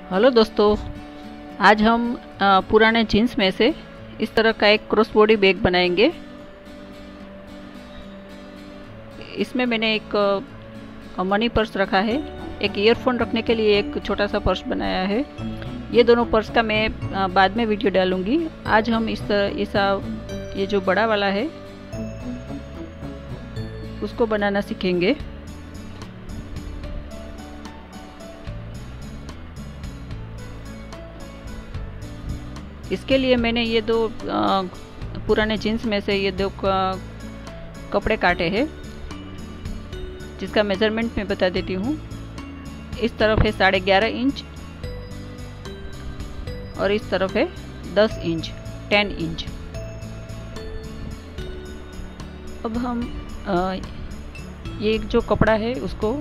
Hello दोस्तों, आज हम पुराने जीन्स में से इस तरह का एक क्रॉस बॉडी बैग बनाएंगे। इसमें मैंने एक मनी पर्स रखा है, एक ईयरफोन रखने के लिए एक छोटा सा पर्स बनाया है। ये दोनों पर्स का मैं बाद में वीडियो डालूंगी। आज हम इस तरह ये जो बड़ा वाला है उसको बनाना सीखेंगे। इसके लिए मैंने ये दो पुराने जीन्स में से ये दो कपड़े काटे हैं, जिसका मेज़रमेंट मैं बता देती हूँ। इस तरफ है 11.5 इंच और इस तरफ है 10 इंच। अब हम ये जो कपड़ा है उसको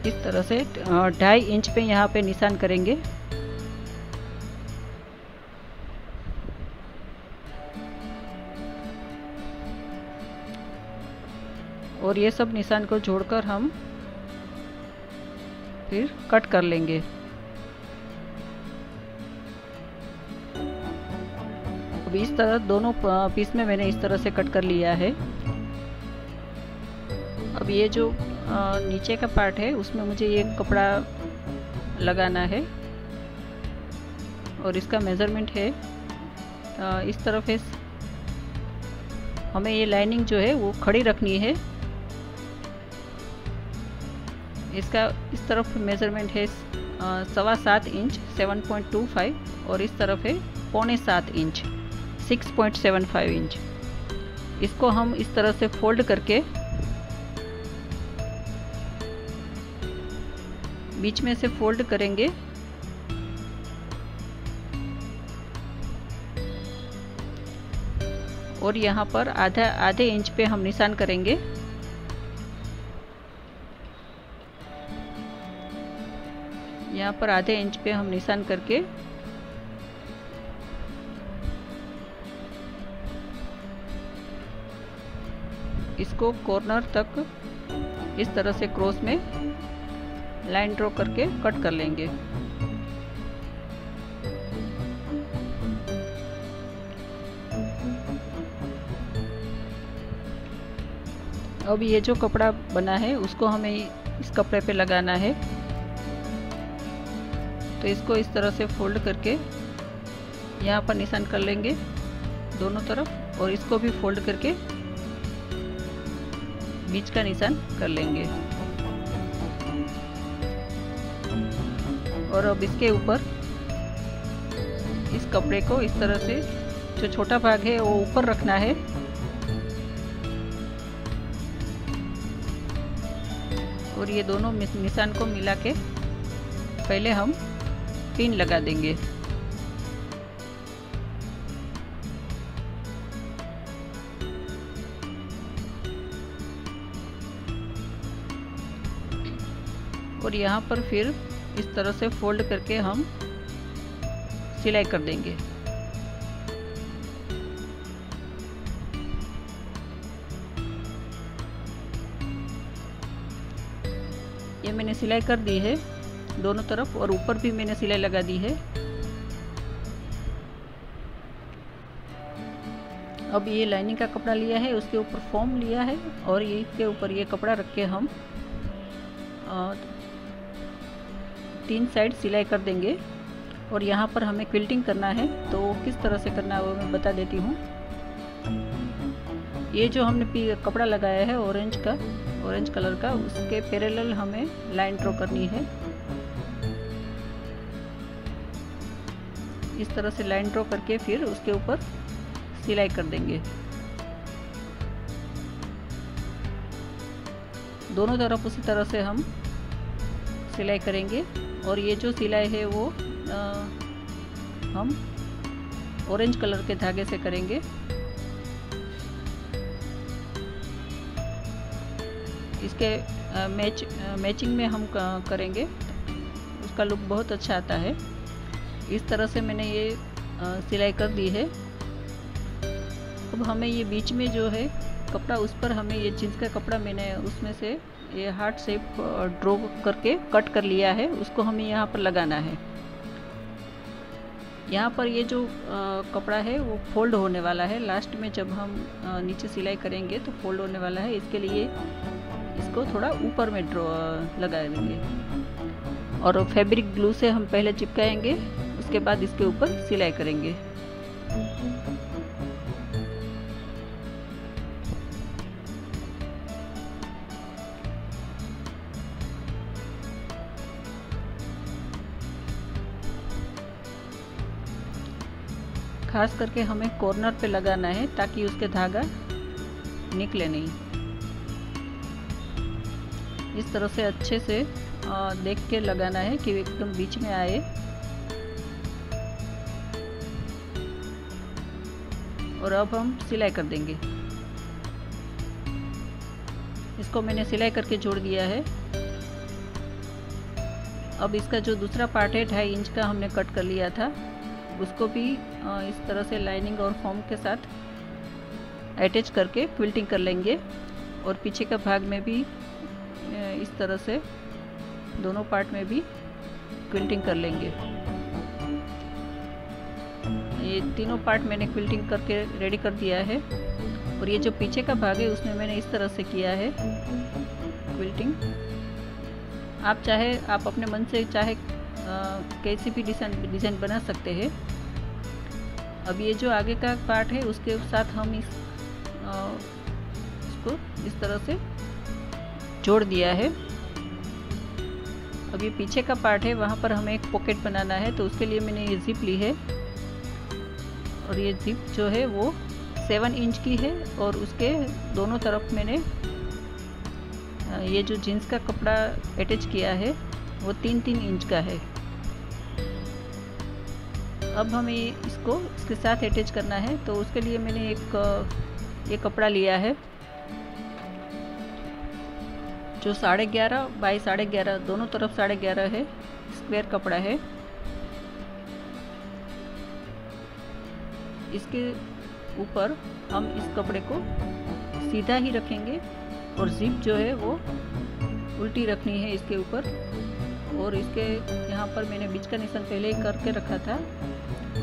इस तरह से 2.5 इंच पे यहाँ पे निशान करेंगे। और ये सब निशान को जोड़कर हम फिर कट कर लेंगे। अब इस तरह दोनों पीस में मैंने इस तरह से कट कर लिया है। अब ये जो नीचे का पार्ट है उसमें मुझे ये कपड़ा लगाना है और इसका मेज़रमेंट है इस तरफ है। हमें ये लाइनिंग जो है वो खड़ी रखनी है। इसका इस तरफ मेज़रमेंट है 7.25 इंच 7.25 और इस तरफ है 6.25 इंच 6.75 इंच। इसको हम इस तरह से फोल्ड करके बीच में से फोल्ड करेंगे और यहाँ पर आधे इंच पे हम निशान करेंगे। यहाँ पर आधे इंच पे हम निशान करके इसको कॉर्नर तक इस तरह से क्रॉस में लाइन ड्रॉ करके कट कर लेंगे। अब ये जो कपड़ा बना है उसको हमें इस कपड़े पे लगाना है, तो इसको इस तरह से फोल्ड करके यहाँ पर निशान कर लेंगे दोनों तरफ और इसको भी फोल्ड करके बीच का निशान कर लेंगे। और अब इसके ऊपर इस कपड़े को इस तरह से जो छोटा भाग है वो ऊपर रखना है और ये दोनों निशान को मिला के पहले हम पिन लगा देंगे। और यहाँ पर फिर इस तरह से फोल्ड करके हम सिलाई कर देंगे। ये मैंने सिलाई कर दी है दोनों तरफ और ऊपर भी मैंने सिलाई लगा दी है। अब ये लाइनिंग का कपड़ा लिया है, उसके ऊपर फॉर्म लिया है और ये इसके ऊपर ये कपड़ा रख के हम 3 साइड सिलाई कर देंगे। और यहाँ पर हमें क्विल्टिंग करना है, तो किस तरह से करना है वो मैं बता देती हूँ। ये जो हमने कपड़ा लगाया है ऑरेंज कलर का, उसके पैरेलल हमें लाइन ड्रॉ करनी है। इस तरह से लाइन ड्रॉ करके फिर उसके ऊपर सिलाई कर देंगे। दोनों तरफ उसी तरह से हम सिलाई करेंगे। और ये जो सिलाई है वो हम ऑरेंज कलर के धागे से करेंगे। इसके मैचिंग में हम करेंगे, उसका लुक बहुत अच्छा आता है। इस तरह से मैंने ये सिलाई कर दी है। अब हमें ये बीच में जो है कपड़ा, उस पर हमें ये जीन्स का कपड़ा मैंने उसमें से ये हार्ट शेप ड्रॉ करके कट कर लिया है, उसको हमें यहाँ पर लगाना है। यहाँ पर ये जो कपड़ा है वो फोल्ड होने वाला है, लास्ट में जब हम नीचे सिलाई करेंगे तो फोल्ड होने वाला है। इसके लिए इसको थोड़ा ऊपर में लगा देंगे और फैब्रिक ग्लू से हम पहले चिपकाएंगे, उसके बाद इसके ऊपर सिलाई करेंगे। खास करके हमें कॉर्नर पे लगाना है ताकि उसके धागा निकले नहीं। इस तरह से अच्छे से देख के लगाना है कि एकदम बीच में आए। और अब हम सिलाई कर देंगे। इसको मैंने सिलाई करके जोड़ दिया है। अब इसका जो दूसरा पार्ट है 2.5 इंच का हमने कट कर लिया था, उसको भी इस तरह से लाइनिंग और फॉर्म के साथ अटैच करके क्विल्टिंग कर लेंगे। और पीछे का भाग में भी इस तरह से दोनों पार्ट में भी क्विल्टिंग कर लेंगे। ये तीनों पार्ट मैंने क्विल्टिंग करके रेडी कर दिया है। और ये जो पीछे का भाग है उसमें मैंने इस तरह से किया है क्विल्टिंग। आप अपने मन से चाहे कैसी भी डिज़ाइन बना सकते हैं। अब ये जो आगे का पार्ट है उसके साथ हम इसको इस तरह से जोड़ दिया है। अब ये पीछे का पार्ट है, वहाँ पर हमें एक पॉकेट बनाना है, तो उसके लिए मैंने ये जिप ली है। और ये जिप जो है वो 7 इंच की है और उसके दोनों तरफ मैंने ये जो जीन्स का कपड़ा अटैच किया है वो 3-3 इंच का है। अब हमें इसको इसके साथ अटैच करना है, तो उसके लिए मैंने ये कपड़ा लिया है जो 11.5 बाई 11.5 दोनों तरफ 11.5 है, स्क्वायर कपड़ा है। इसके ऊपर हम इस कपड़े को सीधा ही रखेंगे और जिप जो है वो उल्टी रखनी है इसके ऊपर। और इसके यहाँ पर मैंने बीच का निशान पहले ही करके रखा था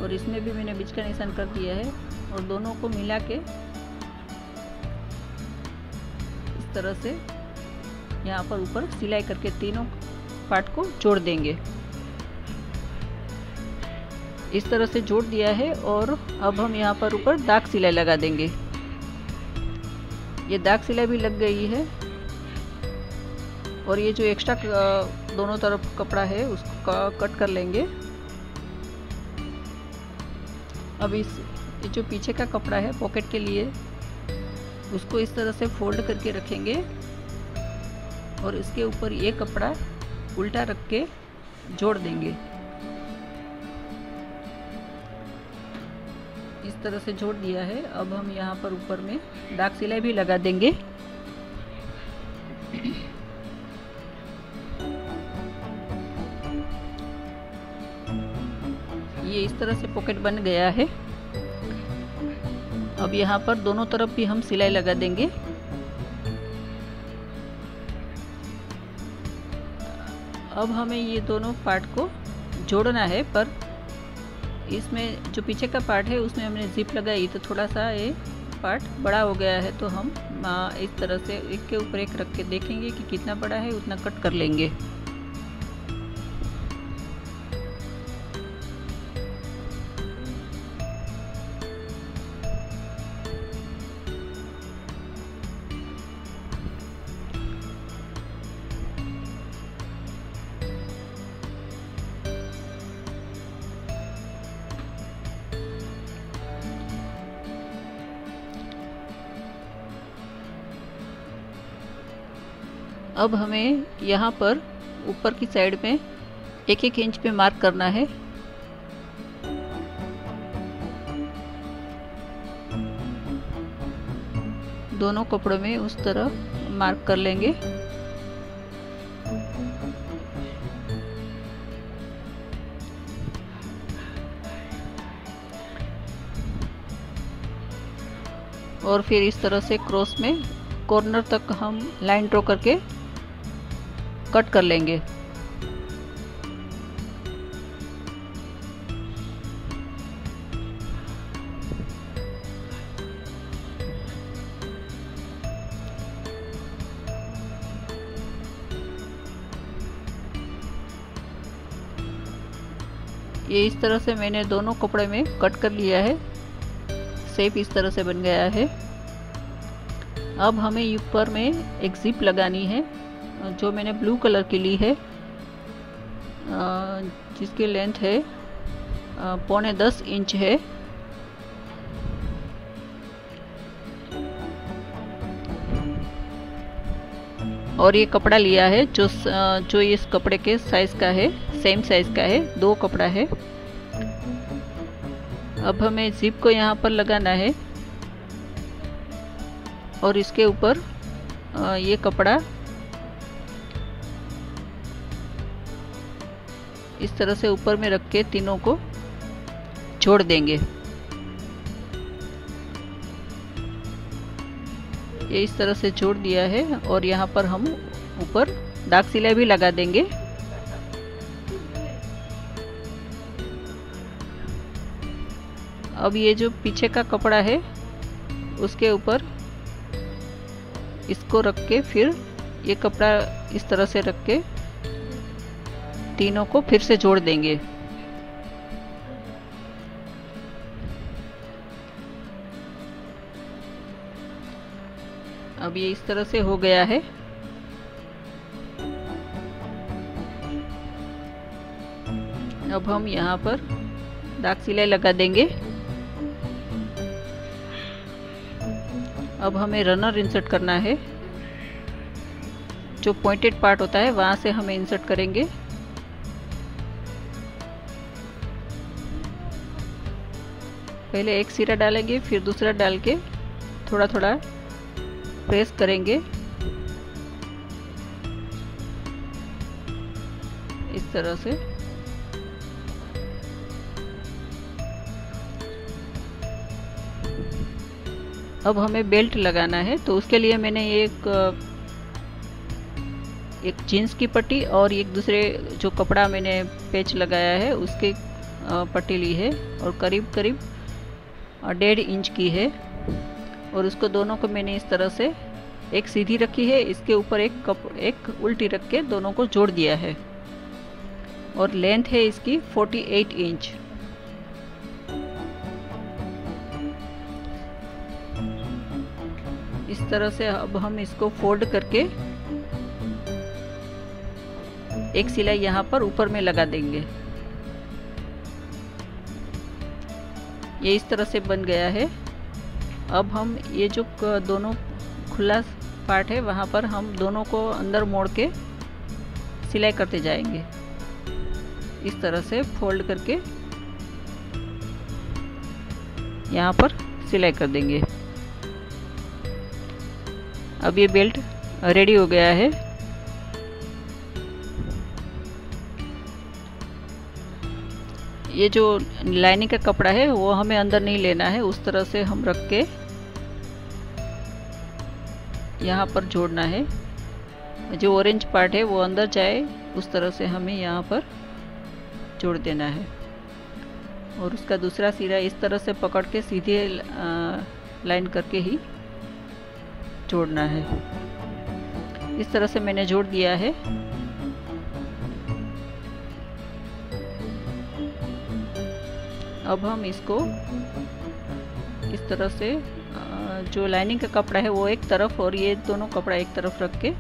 और इसमें भी मैंने बीच का निशान कर दिया है। और दोनों को मिला के इस तरह से यहाँ पर ऊपर सिलाई करके तीनों पार्ट को जोड़ देंगे। इस तरह से जोड़ दिया है और अब हम यहाँ पर ऊपर दाग सिलाई लगा देंगे। ये दाग सिलाई भी लग गई है। और ये जो एक्स्ट्रा दोनों तरफ कपड़ा है उसको कट कर लेंगे। अब ये जो पीछे का कपड़ा है पॉकेट के लिए, उसको इस तरह से फोल्ड करके रखेंगे और इसके ऊपर ये कपड़ा उल्टा रख के जोड़ देंगे। इस तरह से जोड़ दिया है। अब हम यहाँ पर ऊपर में दाग सिलाई भी लगा देंगे। ये इस तरह से पॉकेट बन गया है। अब यहाँ पर दोनों तरफ भी हम सिलाई लगा देंगे। अब हमें ये दोनों पार्ट को जोड़ना है, पर इसमें जो पीछे का पार्ट है उसमें हमने जिप लगाई तो थोड़ा सा ये पार्ट बड़ा हो गया है, तो हम इस तरह से एक के ऊपर एक रख के देखेंगे कि कितना बड़ा है, उतना कट कर लेंगे। अब हमें यहाँ पर ऊपर की साइड में 1-1 इंच पे मार्क करना है। दोनों कपड़ों में उस तरह मार्क कर लेंगे। और फिर इस तरह से क्रॉस में कॉर्नर तक हम लाइन ड्रॉ करके कट कर लेंगे। ये इस तरह से मैंने दोनों कपड़े में कट कर लिया है। शेप इस तरह से बन गया है। अब हमें ऊपर में एक जिप लगानी है जो मैंने ब्लू कलर की ली है, जिसकी लेंथ है 9.25 इंच है। और ये कपड़ा लिया है जो इस कपड़े के साइज का है, सेम साइज का है, 2 कपड़ा है। अब हमें जिप को यहाँ पर लगाना है और इसके ऊपर ये कपड़ा इस तरह से ऊपर में रख के तीनों को जोड़ देंगे। ये इस तरह से जोड़ दिया है और यहाँ पर हम ऊपर दाग सिलाई भी लगा देंगे। अब ये जो पीछे का कपड़ा है उसके ऊपर इसको रख के फिर ये कपड़ा इस तरह से रख के तीनों को फिर से जोड़ देंगे। अब ये इस तरह से हो गया है। अब हम यहाँ पर दाग सिलाई लगा देंगे। अब हमें रनर इंसर्ट करना है। जो पॉइंटेड पार्ट होता है वहां से हमें इंसर्ट करेंगे। पहले एक सिरा डालेंगे, फिर दूसरा डाल के थोड़ा थोड़ा प्रेस करेंगे इस तरह से। अब हमें बेल्ट लगाना है, तो उसके लिए मैंने एक जीन्स की पट्टी और एक दूसरे जो कपड़ा मैंने पेच लगाया है उसकी पट्टी ली है और करीब करीब 1.5 इंच की है। और उसको दोनों को मैंने इस तरह से एक सीधी रखी है, इसके ऊपर एक उल्टी रख के दोनों को जोड़ दिया है। और लेंथ है इसकी 48 इंच। इस तरह से अब हम इसको फोल्ड करके एक सिलाई यहाँ पर ऊपर में लगा देंगे। ये इस तरह से बन गया है। अब हम ये जो दोनों खुला पार्ट है वहाँ पर हम दोनों को अंदर मोड़ के सिलाई करते जाएंगे। इस तरह से फोल्ड करके यहाँ पर सिलाई कर देंगे। अब ये बेल्ट रेडी हो गया है। ये जो लाइनिंग का कपड़ा है वो हमें अंदर नहीं लेना है, उस तरह से हम रख के यहाँ पर जोड़ना है। जो ऑरेंज पार्ट है वो अंदर जाए उस तरह से हमें यहाँ पर जोड़ देना है। और उसका दूसरा सिरा इस तरह से पकड़ के सीधे लाइन करके ही जोड़ना है। इस तरह से मैंने जोड़ दिया है। अब हम इसको इस तरह से जो लाइनिंग का कपड़ा है वो एक तरफ और ये दोनों कपड़ा एक तरफ रख के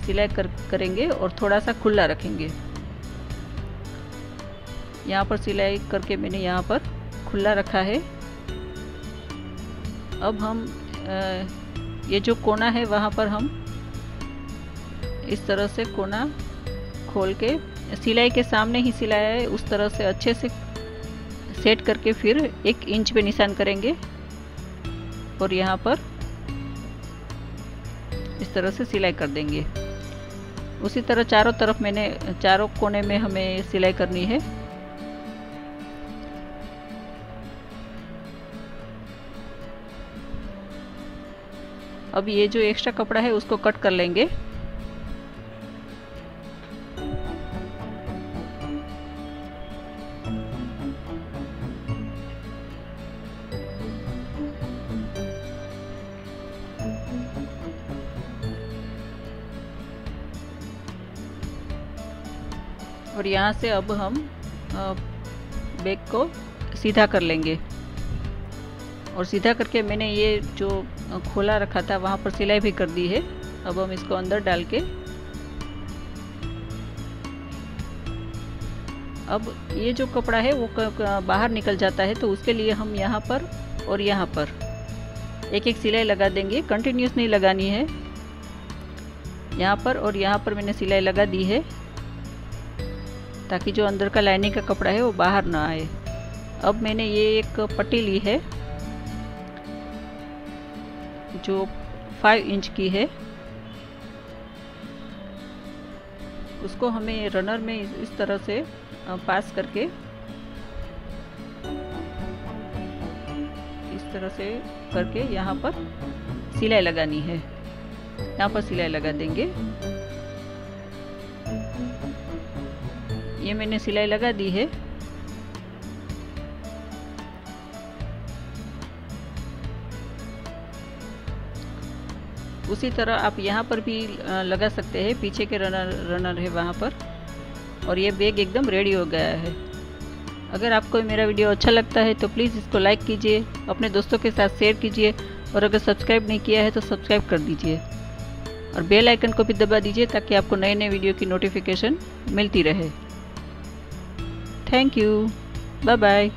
सिलाई करेंगे और थोड़ा सा खुला रखेंगे। यहाँ पर सिलाई करके मैंने यहाँ पर खुला रखा है। अब हम ये जो कोना है वहाँ पर हम इस तरह से कोना खोल के सिलाई के सामने ही सिलाया है उस तरह से अच्छे से सेट करके फिर 1 इंच पे निशान करेंगे और यहाँ पर इस तरह से सिलाई कर देंगे। उसी तरह चारों तरफ चारों कोने में हमें सिलाई करनी है। अब ये जो एक्स्ट्रा कपड़ा है उसको कट कर लेंगे। और यहाँ से अब हम बैग को सीधा कर लेंगे। और सीधा करके मैंने ये जो खोला रखा था वहाँ पर सिलाई भी कर दी है। अब हम इसको अंदर डाल के अब ये जो कपड़ा है वो बाहर निकल जाता है, तो उसके लिए हम यहाँ पर और यहाँ पर एक एक सिलाई लगा देंगे। कंटिन्यूस नहीं लगानी है। यहाँ पर और यहाँ पर मैंने सिलाई लगा दी है ताकि जो अंदर का लाइनिंग का कपड़ा है वो बाहर ना आए। अब मैंने ये एक पट्टी ली है जो 5 इंच की है। उसको हमें रनर में इस तरह से पास करके इस तरह से करके यहाँ पर सिलाई लगानी है। यहाँ पर सिलाई लगा देंगे। ये मैंने सिलाई लगा दी है। उसी तरह आप यहाँ पर भी लगा सकते हैं। पीछे के रनर है वहाँ पर। और ये बैग एकदम रेडी हो गया है। अगर आपको मेरा वीडियो अच्छा लगता है तो प्लीज़ इसको लाइक कीजिए, अपने दोस्तों के साथ शेयर कीजिए, और अगर सब्सक्राइब नहीं किया है तो सब्सक्राइब कर दीजिए और बेल आइकन को भी दबा दीजिए ताकि आपको नए नए वीडियो की नोटिफिकेशन मिलती रहे। Thank you. Bye bye.